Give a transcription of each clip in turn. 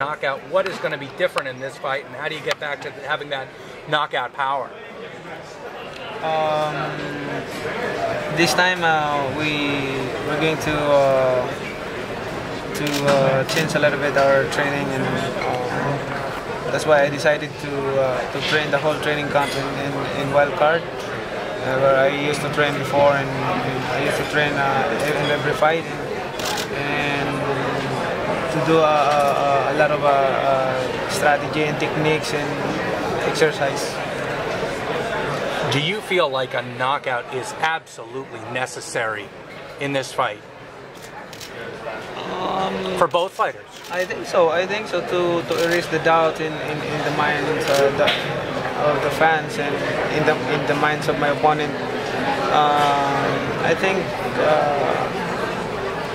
knockout. What is going to be different in this fight, and how do you get back to having that knockout power? This time we're going to change a little bit our training, and that's why I decided to train the whole training camp in wild card, where I used to train before, and I used to train in every fight, and to do a lot of strategy and techniques and exercise. Do you feel like a knockout is absolutely necessary in this fight? For both fighters? I think so. I think so, to erase the doubt in the minds of the fans and in the minds of my opponent. I think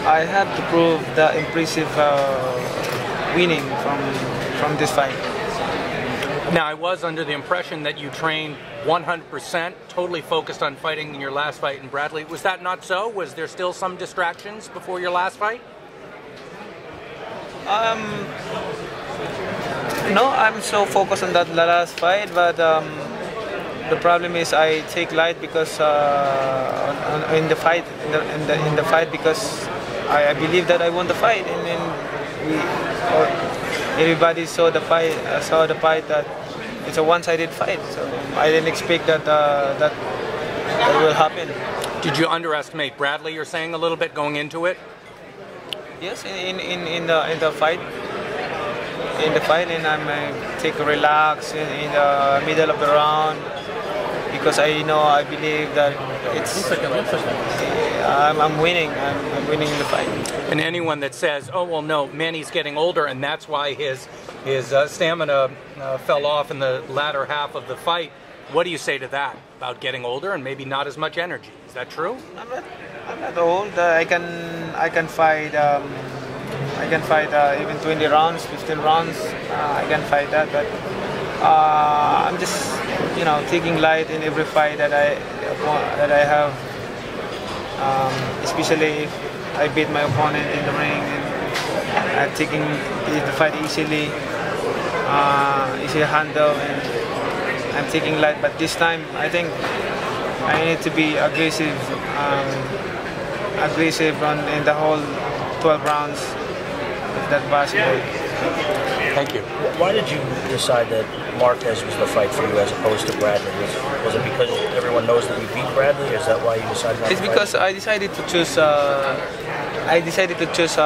I have to prove the impressive winning from this fight. Now, I was under the impression that you trained 100%, totally focused on fighting in your last fight in Bradley. Was that not so? Was there still some distractions before your last fight? No, I'm so focused on that last fight, but the problem is I take light because in the fight because I believe that I won the fight, and then everybody saw the fight that it's a one-sided fight. So I didn't expect that that will happen. Did you underestimate Bradley, you're saying, a little bit going into it? Yes, in the fight. In the fight, and I'm take a relax in the middle of the round, because I believe that I'm winning. I'm winning the fight. And anyone that says, "Oh well, no, Manny's getting older, and that's why his stamina fell off in the latter half of the fight," what do you say to that about getting older and maybe not as much energy? Is that true? I'm not old. I can fight. I can fight even 20 rounds, 15 rounds. I can fight that, but I'm just taking light in every fight that I have. Especially if I beat my opponent in the ring, and I'm taking the fight easily handle, and I'm taking light. But this time, I think I need to be aggressive in the whole 12 rounds. That possible. Thank you. Why did you decide that Marquez was the fight for you as opposed to Bradley? Was it because everyone knows that you beat Bradley, or is that why you decided not It's to because fight? I decided to choose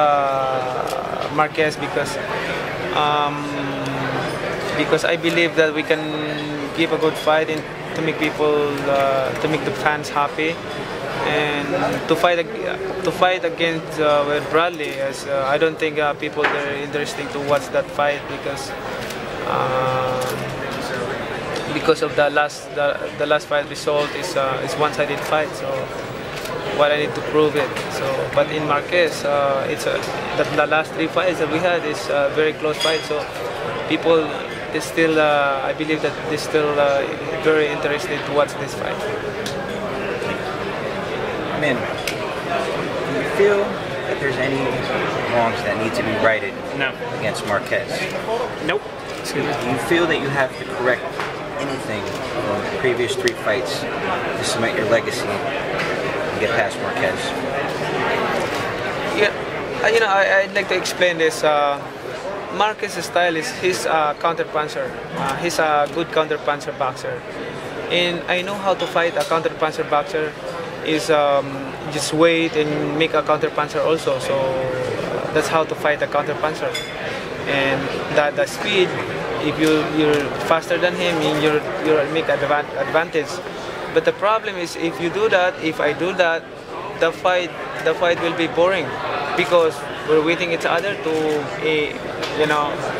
Marquez because I believe that we can give a good fight and to make to make the fans happy. And to fight against with Bradley, as I don't think people are interested to watch that fight because of the last fight result is one-sided fight. So what I need to prove it. So but in Marquez, the last 3 fights that we had is a very close fight. So people is still I believe that they're still very interested to watch this fight. Man, do you feel that there's any wrongs that need to be righted against Marquez? Nope. Do you feel that you have to correct anything from the previous 3 fights to cement your legacy and get past Marquez? Yeah, I'd like to explain this. Marquez's style is his counter-puncher. He's a good counter-puncher boxer. And I know how to fight a counter-puncher boxer. Is just wait and make a counter puncher also. So that's how to fight a counter puncher. And the speed, if you're faster than him, you'll make advantage. But the problem is if you do that, if I do that, the fight will be boring because we're waiting each other to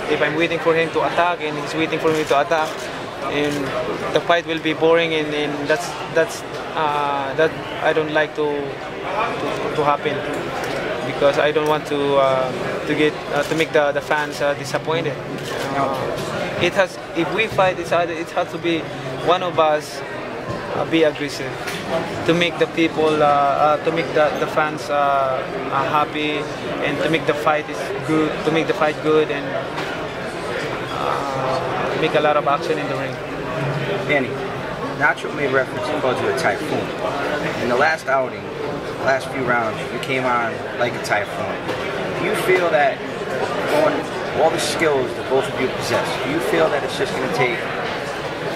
if I'm waiting for him to attack and he's waiting for me to attack, and the fight will be boring, and that I don't like to happen, because I don't want to make the fans disappointed. If we fight each other, it has to be one of us be aggressive to make the people, to make the fans happy, and to make the fight good, and make a lot of action in the ring. Manny, Nacho made reference and called you a typhoon. In the last outing, last few rounds, you came on like a typhoon. Do you feel that going all the skills that both of you possess, do you feel that it's just going to take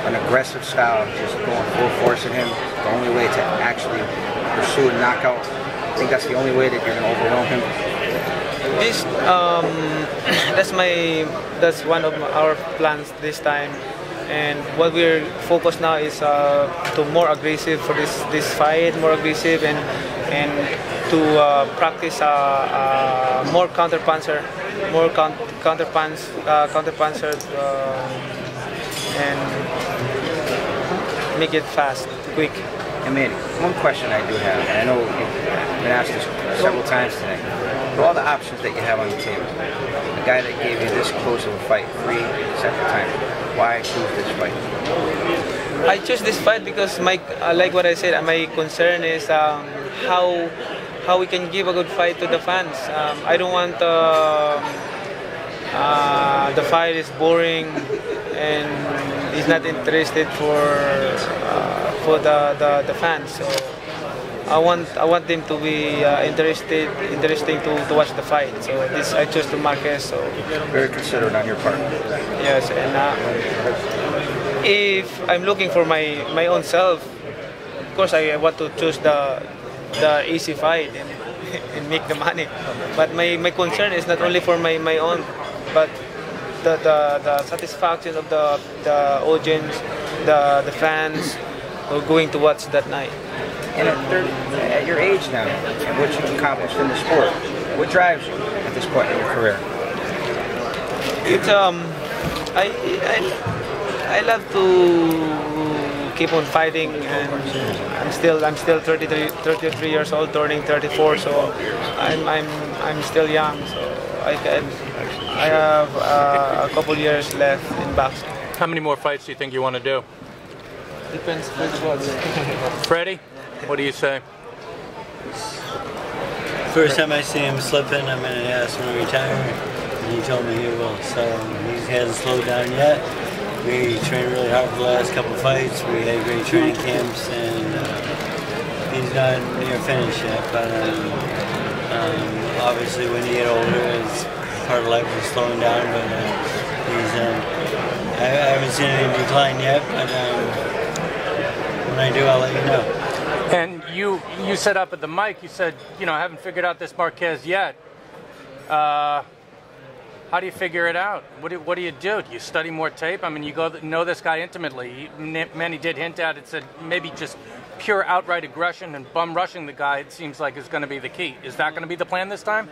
an aggressive style, just going full force at him, the only way to actually pursue a knockout? I think that's the only way that you're going to overwhelm him. This that's one of our plans this time, and what we're focused now is to more aggressive for this fight, more aggressive and to practice more counterpuncher, and make it fast, quick. And Manny, one question I do have, and I know you've been asked this several times today. For all the options that you have on the table, the guy that gave you this close of a fight, 3 separate times, why choose this fight? I chose this fight because like what I said, my concern is how we can give a good fight to the fans. I don't want the fight is boring and he's not interested for the fans. So I want them to be interesting to watch the fight. So I chose to Marquez. So very considerate on your part. Yes, and if I'm looking for my own self, of course I want to choose the easy fight and make the money. But my concern is not only for my own, but the satisfaction of the audience, the fans who are going to watch that night. And at your age now, and what you've accomplished in the sport, what drives you at this point in your career? It's I love to keep on fighting, and I'm still 33 years old, turning 34, so I'm still young, so I have a couple years left in boxing. How many more fights do you think you want to do? Depends which ones. Freddie, what do you say? First time I see him slipping, I'm going to ask him to retire, and he told me he will. So he hasn't slowed down yet. We trained really hard for the last couple of fights. We had great training camps, and he's not near finished yet. But obviously, when you get older, it's part of life is slowing down. But I haven't seen any decline yet. But when I do, I'll let you know. And you said up at the mic, you said, I haven't figured out this Marquez yet. How do you figure it out? What do you do? Do you study more tape? I mean, you know this guy intimately. Manny did hint at it, said maybe just pure outright aggression and bum rushing the guy, it seems like is going to be the key. Is that going to be the plan this time?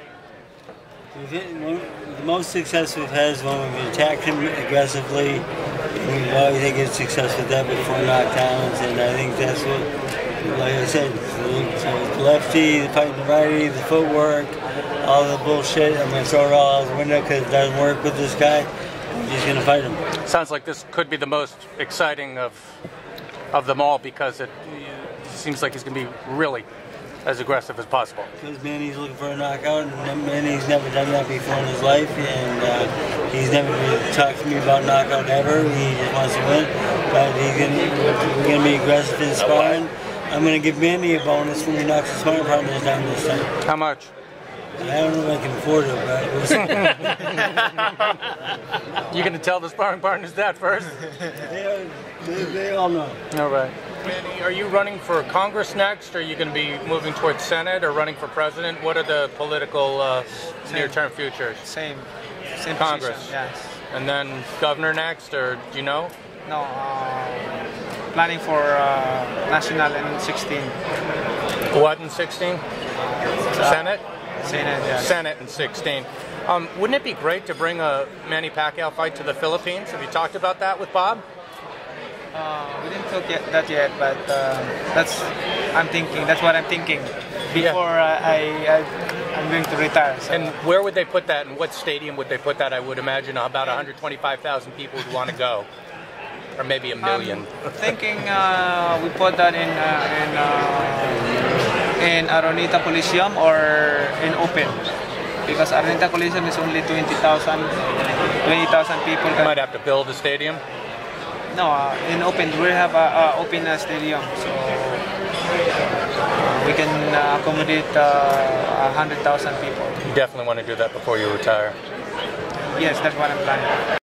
The most success we've had is when we've attacked him aggressively. We've always had success with that before knockdowns, and I think that's what, like I said, the lefty, the fighting the righty, the footwork, all the bullshit. I'm going to throw it all out the window because it doesn't work with this guy. I'm just going to fight him. Sounds like this could be the most exciting of them all because it seems like he's going to be really as aggressive as possible. Because Manny's looking for a knockout, and Manny's never done that before in his life, and he's never really talked to me about knockout ever. He just wants to win, but we're going to be aggressive in sparring. I'm going to give Manny a bonus when he knocks the sparring partners down this time. How much? I don't know if I can afford it, but we'll see. You going to tell the sparring partners that first? They all know. All right. Manny, are you running for Congress next? Or are you going to be moving towards Senate or running for president? What are the political near-term futures? Same Congress. position, yes. And then governor next, or do you know? No, planning for national in 16. What in 16? Senate? Senate, yes. Senate in 16. Wouldn't it be great to bring a Manny Pacquiao fight to the Philippines? Have you talked about that with Bob? We didn't talk that yet, but that's what I'm thinking before I'm going to retire. So. And where would they put that? In what stadium would they put that? I would imagine about 125,000 people would want to go, or maybe a million. Thinking we put that in Araneta Coliseum or in open, because Araneta Coliseum is only 20,000 20,000 people. You might have to build a stadium. No, in open, we have a open stadium, so we can accommodate 100,000 people. You definitely want to do that before you retire. Yes, that's what I'm planning.